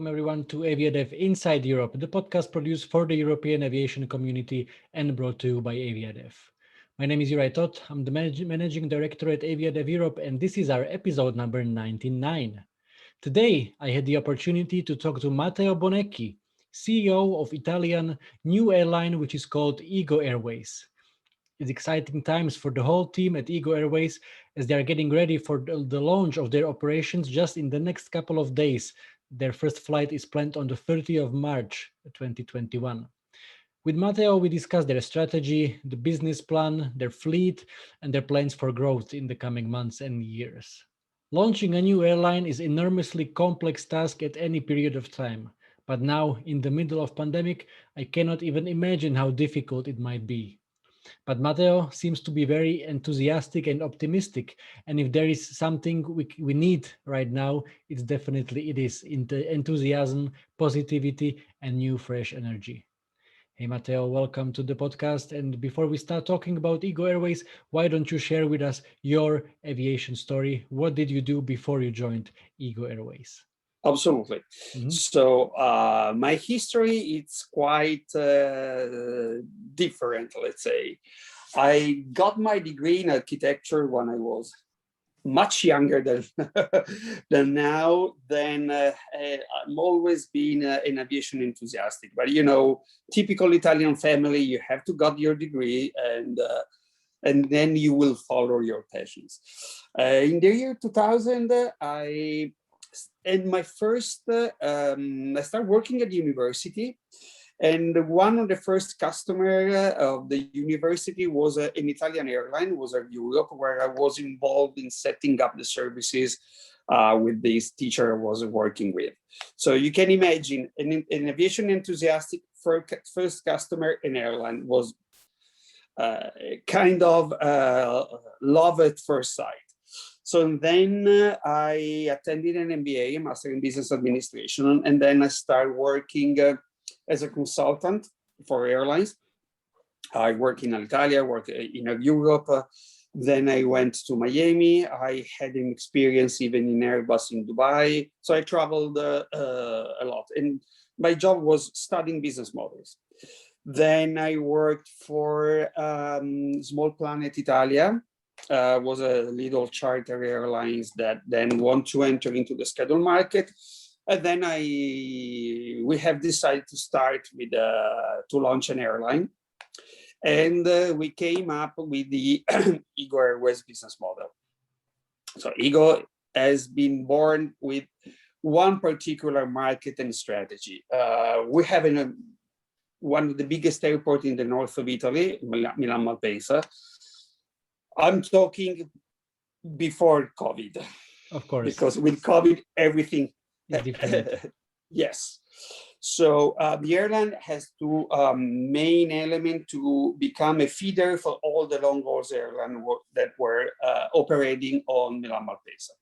welcome everyone to AviaDev Inside Europe, the podcast produced for the European aviation community and brought to you by AviaDev. My name is Juraj Toth, I'm the Managing Director at AviaDev Europe, and this is our episode number 99. Today, I had the opportunity to talk to Matteo Bonechi, CEO of Italian new airline, which is called EGO Airways. It's exciting times for the whole team at EGO Airways as they are getting ready for the launch of their operations just in the next couple of days. Their first flight is planned on the 30th of March, 2021. With Matteo, we discussed their strategy, the business plan, their fleet, and their plans for growth in the coming months and years. Launching a new airline is an enormously complex task at any period of time. But now, in the middle of pandemic, I cannot even imagine how difficult it might be. But Matteo seems to be very enthusiastic and optimistic. And if there is something we need right now, it's definitely enthusiasm, positivity, and new fresh energy. Hey, Matteo, welcome to the podcast. And before we start talking about EGO Airways, why don't you share with us your aviation story? What did you do before you joined EGO Airways? Absolutely. So my history, it's quite different, let's say. I got my degree in architecture when I was much younger than now. I'm always been an aviation enthusiastic. But, you know, typical Italian family, you have to get your degree and then you will follow your passions. In the year 2000, I started working at the university, and one of the first customer of the university was an Italian airline, was Air Europe, where I was involved in setting up the services with this teacher I was working with. So you can imagine an aviation enthusiastic first customer in airline was kind of love at first sight. So then I attended an MBA, a Master in Business Administration, and then I started working as a consultant for airlines. I worked in Alitalia, worked in Europe. Then I went to Miami. I had an experience even in Airbus in Dubai. So I traveled a lot. And my job was studying business models. Then I worked for Small Planet Italia. Was a little charter airlines that then want to enter into the scheduled market. And then we have decided to start with to launch an airline. And we came up with the EGO Airways business model. So EGO has been born with one particular market and strategy. We have one of the biggest airports in the north of Italy, Milan Malpensa. I'm talking before COVID. Of course. Because with COVID, everything is different. Yes. So the airline has two main elements to become a feeder for all the long-haul airlines that were operating on Milan Malpensa.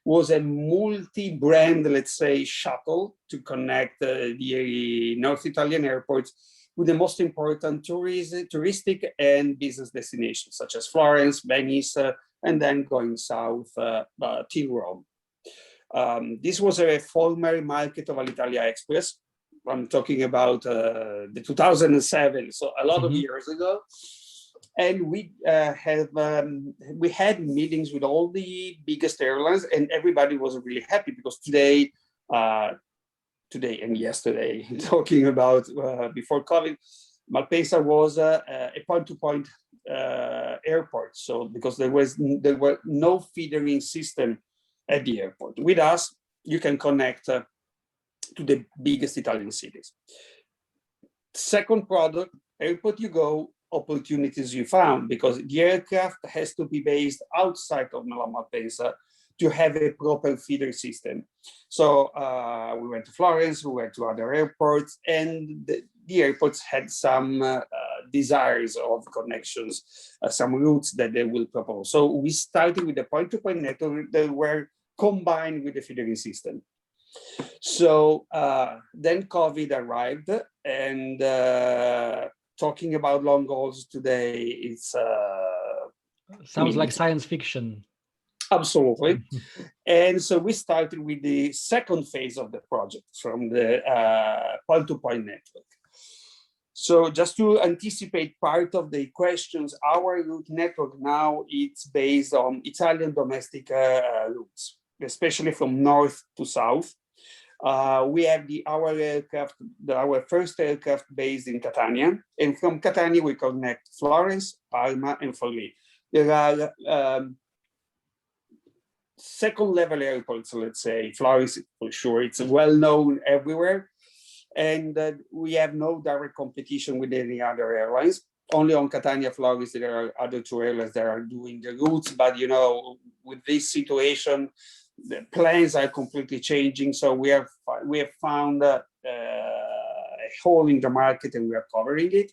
Was a multi-brand, let's say, shuttle to connect the North Italian airports with the most important touristic and business destinations, such as Florence, Venice, and then going south till Rome. This was a former market of Alitalia Express. I'm talking about the 2007, so a lot of years ago. And we had meetings with all the biggest airlines, and everybody was really happy because today and yesterday, talking about before COVID, Malpensa was a point-to-point airport. So because there were no feedering system at the airport. With us, you can connect to the biggest Italian cities. Second product, airport you go, opportunities you found, because the aircraft has to be based outside of Milan Malpensa to have a proper feeder system. So we went to Florence, we went to other airports, and the airports had some desires of connections, some routes that they will propose. So we started with the point-to-point network that were combined with the feedering system. So then COVID arrived, and talking about long hauls today, it's sounds like science fiction. Absolutely. And so we started with the second phase of the project from the point-to-point network. So just to anticipate part of the questions, our route network now it's based on Italian domestic routes, especially from north to south. We have our first aircraft based in Catania, and from Catania we connect Florence, Parma, and Forlì. There are second level airports, let's say. Florence for sure, it's well known everywhere. And we have no direct competition with any other airlines. Only on Catania, Florence, there are other two airlines that are doing the routes. But with this situation, the plans are completely changing. So we have found a hole in the market, and we are covering it.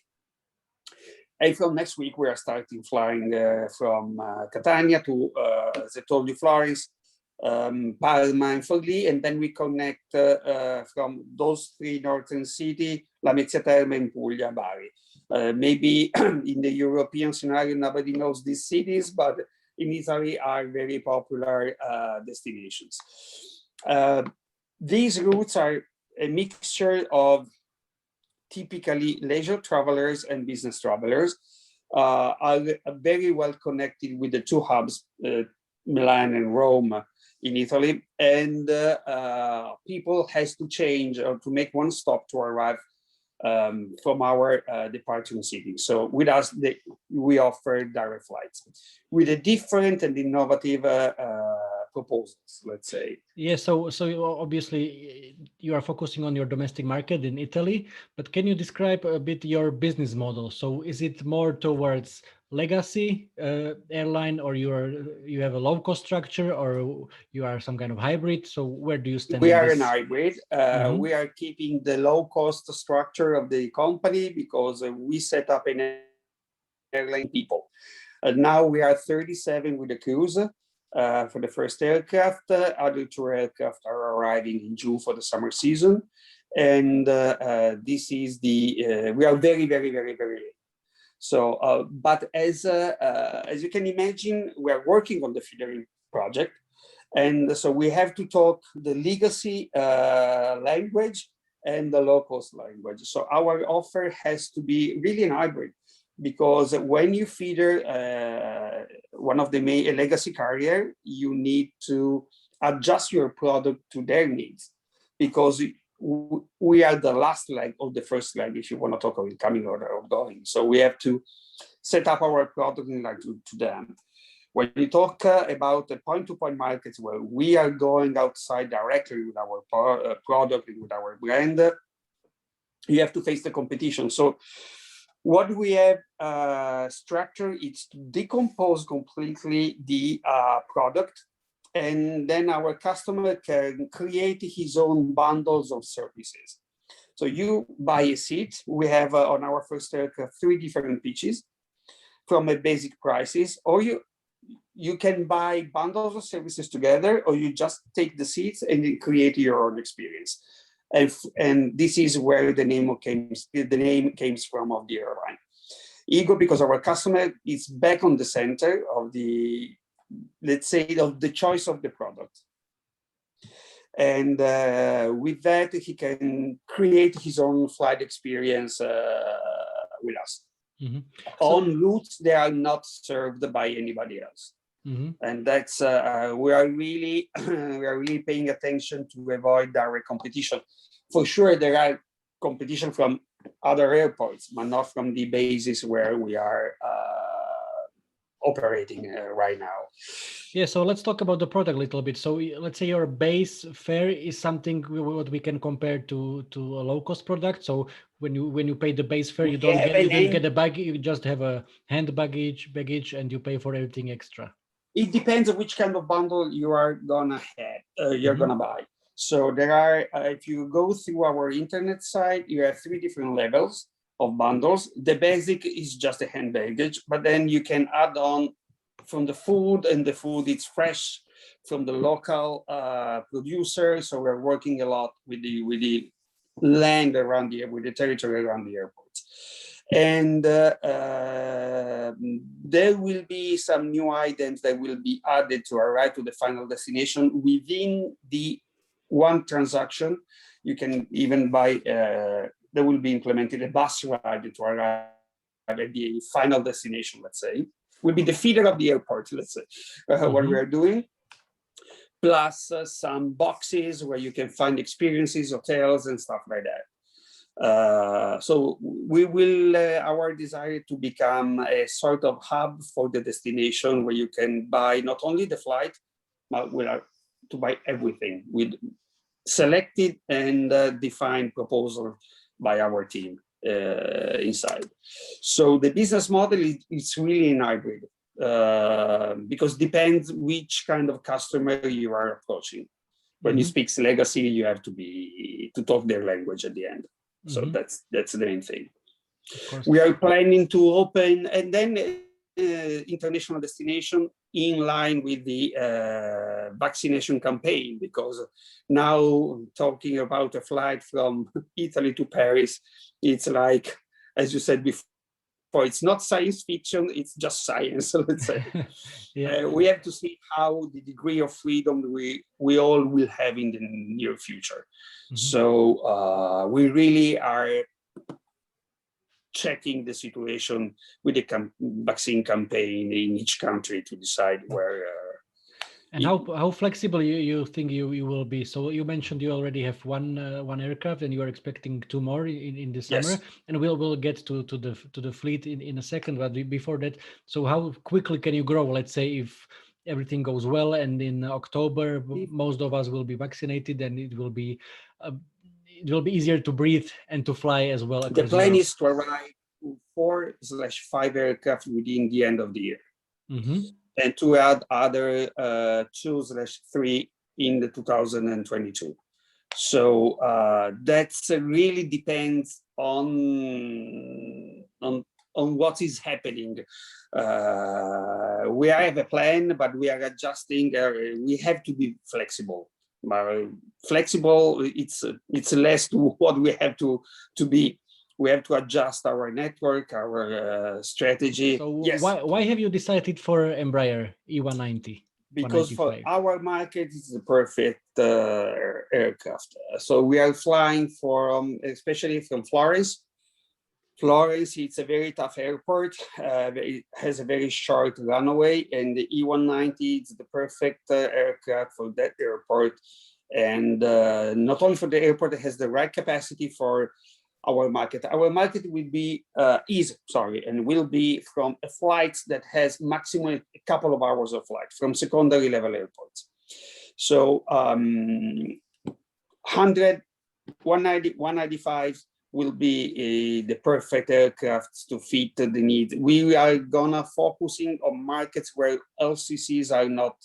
And from next week, we are starting flying from Catania to, as I told you, Florence, Parma and Forlì, and then we connect from those three northern cities, Lamezia Terme and Puglia, Bari. Maybe in the European scenario, nobody knows these cities, but in Italy are very popular destinations. These routes are a mixture of typically leisure travelers and business travelers, are very well connected with the two hubs, Milan and Rome in Italy, and people has to change or to make one stop to arrive from our departing city. So with us, we offer direct flights with a different and innovative proposals, let's say. Yeah, so obviously you are focusing on your domestic market in Italy, but can you describe a bit your business model? So is it more towards legacy airline, or you have a low cost structure, or you are some kind of hybrid? So where do you stand? We are an hybrid. We are keeping the low cost structure of the company because we set up an airline people. Now we are 37 with the crews. For the first aircraft, other two aircraft are arriving in June for the summer season, and this is we are very, very, very, very late. So, but as you can imagine, we are working on the feedering project, and so we have to talk the legacy language and the low-cost language. So our offer has to be really an hybrid, because when you feeder one of the main legacy carrier, you need to adjust your product to their needs, because we are the last leg of the first leg, if you want to talk of incoming or outgoing. So we have to set up our product in line to them. When you talk about the point-to-point markets, where we are going outside directly with our product and with our brand, you have to face the competition. So what we have structured is to decompose completely the product, and then our customer can create his own bundles of services. So you buy a seat. We have on our first aircraft 3 different pitches from a basic prices, or you can buy bundles of services together, or you just take the seats and create your own experience. And this is where the name came from of the airline. EGO, because our customer is back on the center of the, let's say, of the choice of the product. And with that, he can create his own flight experience with us. Mm-hmm. On routes, they are not served by anybody else. Mm-hmm. And that's we are really paying attention to avoid direct competition. For sure, there are competition from other airports, but not from the bases where we are operating right now. Yeah, so let's talk about the product a little bit. So let's say your base fare is something what we can compare to a low-cost product. So when you pay the base fare, you don't get a bag, you just have a hand baggage, and you pay for everything extra. It depends on which kind of bundle you are gonna gonna buy. So there are, if you go through our internet site, you have 3 different levels of bundles. The basic is just a hand baggage, but then you can add on from the food, and the food is fresh from the local producer. So we're working a lot with the land around with the territory around the airports. And there will be some new items that will be added to arrive to the final destination within the one transaction. You can even buy, there will be implemented a bus ride to arrive at the final destination, let's say. Will be the feeder of the airport, let's say, what we are doing. Plus some boxes where you can find experiences, hotels, and stuff like that. So we will, our desire to become a sort of hub for the destination where you can buy not only the flight, but we are to buy everything with selected and defined proposal by our team inside. So the business model is really an hybrid because depends which kind of customer you are approaching. When you speak legacy, you have to talk their language at the end. So that's the main thing. We are planning to open and then international destination in line with the vaccination campaign, because now talking about a flight from Italy to Paris, it's like, as you said before, it's not science fiction, it's just science, let's say. We have to see how the degree of freedom we all will have in the near future. So we really are checking the situation with the vaccine campaign in each country to decide where. And how flexible you think you will be? So you mentioned you already have one aircraft, and you are expecting 2 more in the summer. Yes. And we'll get to the fleet in a second. But before that, so how quickly can you grow? Let's say if everything goes well, and in October most of us will be vaccinated, and it will be easier to breathe and to fly as well. The plan is to arrive to 4/5 aircraft within the end of the year. And to add other 2/3 in the 2022. So that's really depends on what is happening. We have a plan, but we are adjusting. We have to be flexible. Flexible, it's less to what we have to be. We have to adjust our network, our strategy. So yes. Why have you decided for Embraer E190? Because for our market, it's the perfect aircraft. So we are flying especially from Florence. Florence, it's a very tough airport. It has a very short runway, and the E190 is the perfect aircraft for that airport. And not only for the airport, it has the right capacity for our market. Our market will be will be from a flight that has maximum a couple of hours of flight from secondary level airports. So 100, 190, 195 will be the perfect aircraft to fit the needs. We are gonna focusing on markets where LCCs are not,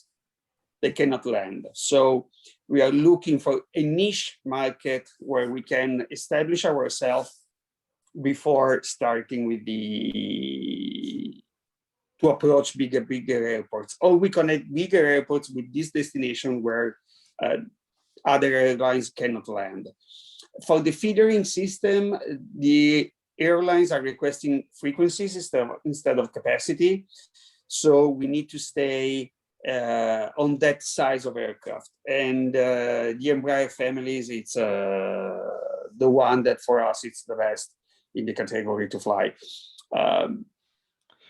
they cannot land. So we are looking for a niche market where we can establish ourselves before starting with to approach bigger airports. Or we connect bigger airports with this destination where other airlines cannot land. For the feedering system, the airlines are requesting frequencies instead of capacity. So we need to stay on that size of aircraft. And the Embraer families, it's the one that for us, it's the best in the category to fly.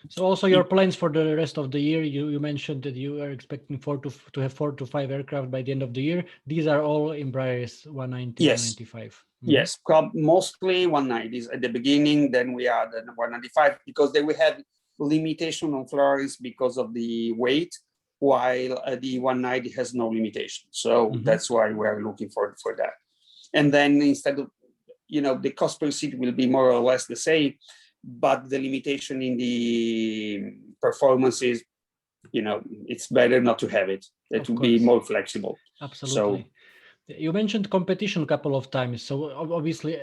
So also your plans for the rest of the year, you mentioned that you are expecting to have 4 to 5 aircraft by the end of the year. These are all Embraer's 190, yes. 195. Yes, mostly 190s at the beginning, then we add 195 because then we have limitation on Florence because of the weight, while the 190 has no limitation. So that's why we're looking for that. And then instead of, the cost per seat will be more or less the same, but the limitation in the performance is, it's better not to have it, to be more flexible. Absolutely. You mentioned competition a couple of times. So obviously,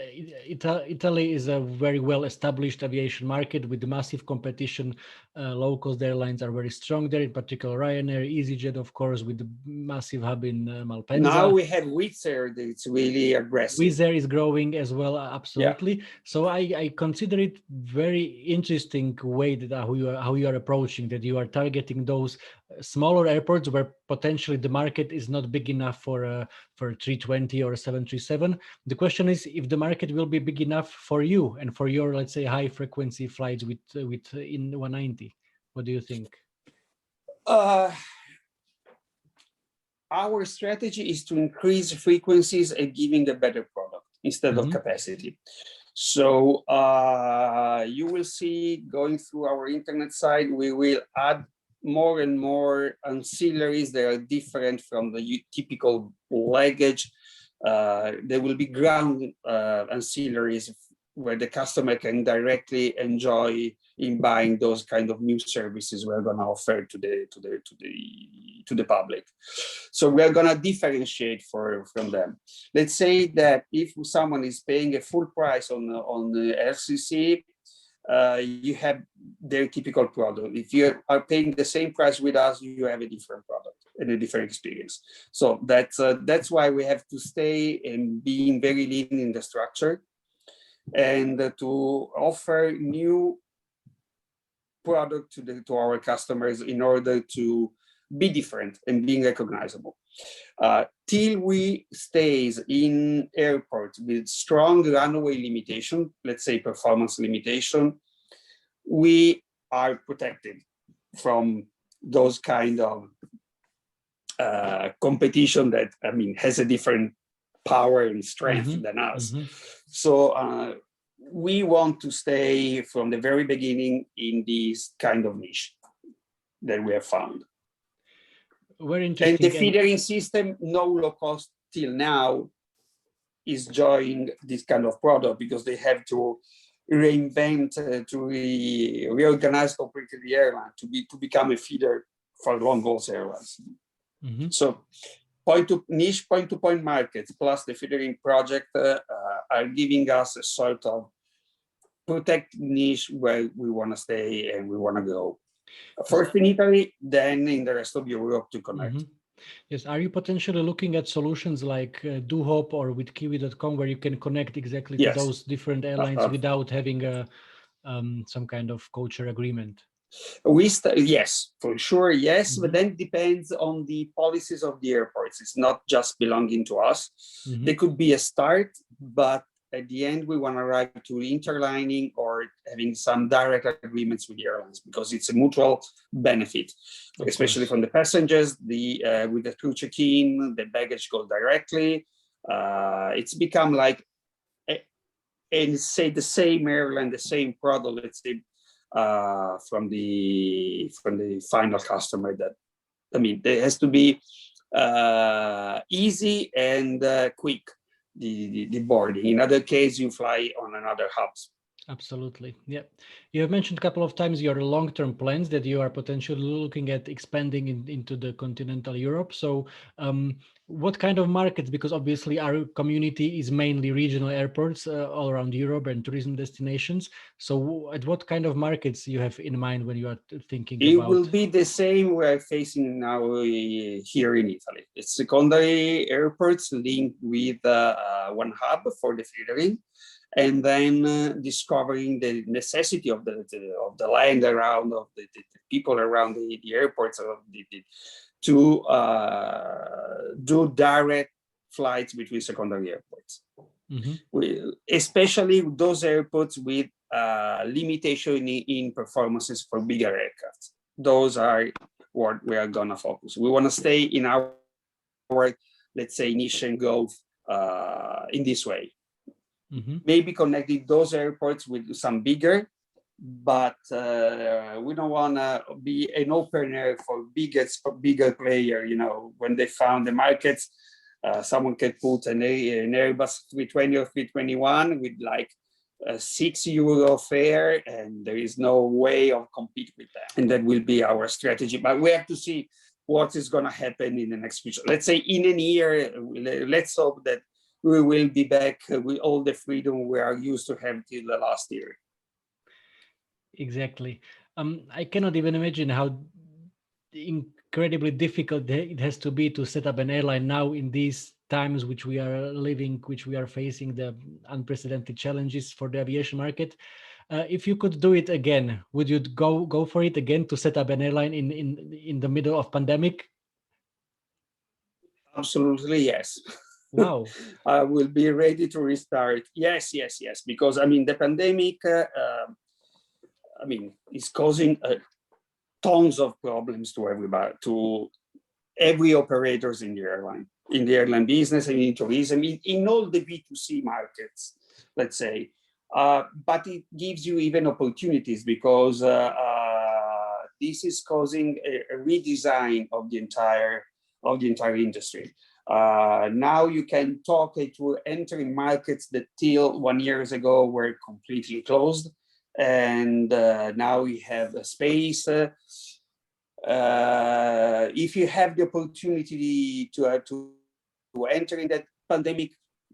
Italy is a very well-established aviation market with massive competition. Low-cost airlines are very strong there, in particular Ryanair, EasyJet, of course, with the massive hub in Now Malpensa. we have Wizz Air that's really aggressive. Wizz Air is growing as well, Yeah. absolutely. So I consider it very interesting way that how you are approaching that. You are targeting those smaller airports where potentially the market is not big enough for 320 or 737. The question is if the market will be big enough for you and for your, let's say, high frequency flights with in 190. What do you think? Our strategy is to increase frequencies and giving a better product instead of capacity. So you will see going through our internet site, we will add more and more ancillaries that are different from the typical luggage. There will be ground ancillaries where the customer can directly enjoy in buying those kind of new services we're going to offer to the public. So we're going to differentiate from them. Let's say that if someone is paying a full price on the LCC, you have their typical product. If you are paying the same price with us, you have a different product and a different experience. So that's why we have to stay and being very lean in the structure and to offer new product to our customers in order to be different and being recognizable. Till we stays in airports with strong runway limitation, let's say performance limitation, we are protected from those kind of competition that, I mean, has a different power and strength than us. So we want to stay from the very beginning in this kind of niche that we have found. Very interesting. And the feedering system, no low cost till now, is joining this kind of product because they have to reinvent, to reorganize completely the airline to become a feeder for long-haul airlines. So niche point-to-point markets plus the feedering project are giving us a sort of protect niche where we want to stay and we want to go. First in Italy, then in the rest of Europe to connect. Yes, are you potentially looking at solutions like DoHop or with Kiwi.com where you can connect exactly to those different airlines without having some kind of codeshare agreement? Yes, for sure, yes, but then it depends on the policies of the airports. It's not just belonging to us. There could be a start, but at the end, we want to arrive to interlining or having some direct agreements with the airlines because it's a mutual benefit, especially from the passengers. With the crew check-in, the baggage goes directly. It's become like, and say the same airline, the same product. Let's say from the final customer. That I mean, it has to be easy and quick. The boarding. In other case, you fly on another hubs. Absolutely. Yeah. You have mentioned a couple of times your long-term plans that you are potentially looking at expanding into the continental Europe. So what kind of markets, because obviously our community is mainly regional airports all around Europe and tourism destinations. So at what kind of markets you have in mind when you are thinking about? It will be the same we're facing now here in Italy. It's secondary airports linked with one hub for the feedering, and then discovering the necessity of the land around, of the people around the airports, to do direct flights between secondary airports. Especially those airports with limitation in performances for bigger aircraft. Those are what we are gonna focus. We want to stay in our, let's say, niche and go in this way. Maybe connecting those airports with some bigger, but we don't want to be an opener for bigger player. You know, when they found the markets, someone can put an Airbus 320 or 321 with like €6 fare, and there is no way of compete with that. And that will be our strategy. But we have to see what is going to happen in the next future. Let's say in a year, let's hope that we will be back with all the freedom we are used to have till the last year. Exactly. I cannot even imagine how incredibly difficult it has to be to set up an airline now in these times which we are living, which we are facing, the unprecedented challenges for the aviation market. If you could do it again, would you go for it again to set up an airline in the middle of pandemic? Absolutely, yes. Wow. I will be ready to restart. Yes, because I mean the pandemic, is causing tons of problems to everybody, to every operators in the airline business and in tourism, in all the B2C markets, let's say. But it gives you even opportunities because this is causing a redesign of the entire industry. Now you can talk to entering markets that till 1 year ago were completely closed, and now we have a space. If you have the opportunity to enter in that, pandemic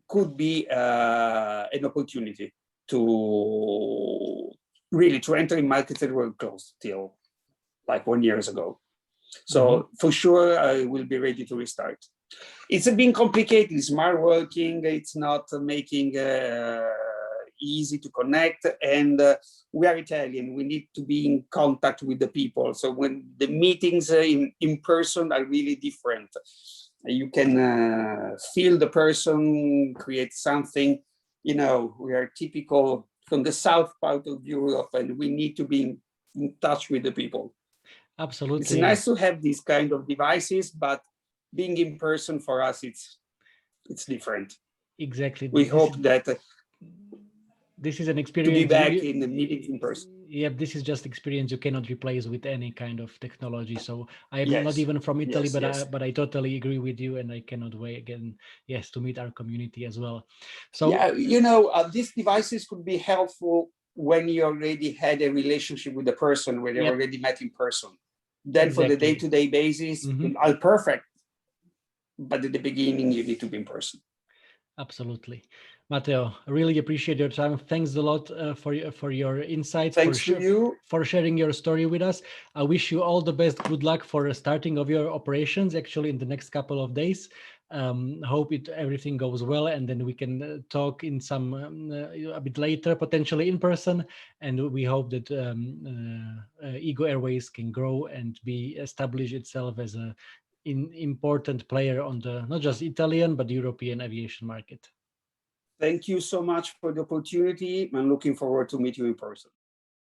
could be an opportunity to really to enter in markets that were closed till like 1 year ago. So for sure, I will be ready to restart. It's been complicated. Smart working. It's not making easy to connect, and we are Italian. We need to be in contact with the people. So when the meetings in person are really different, you can feel the person, create something. You know, we are typical from the south part of Europe, and we need to be in touch with the people. Absolutely. It's nice to have these kind of devices, but being in person for us, it's different. Exactly. We hope that this is an experience to be back in the meetings in person. Yeah, this is just experience you cannot replace with any kind of technology. So I'm Yes. not even from Italy, Yes, but I totally agree with you, and I cannot wait again. Yes, to meet our community as well. So yeah, you know, these devices could be helpful when you already had a relationship with the person, when you already met in person. Then for the day-to-day basis, are perfect. But at the beginning, you need to be in person. Absolutely. Matteo, I really appreciate your time. Thanks a lot for your insights, Thanks to you. For sharing your story with us. I wish you all the best. Good luck for starting of your operations actually in the next couple of days. Hope everything goes well, and then we can talk in some a bit later, potentially in person. And we hope that EGO Airways can grow and be establish itself as a important player on the not just Italian but European aviation market. Thank you so much for the opportunity. I'm looking forward to meet you in person.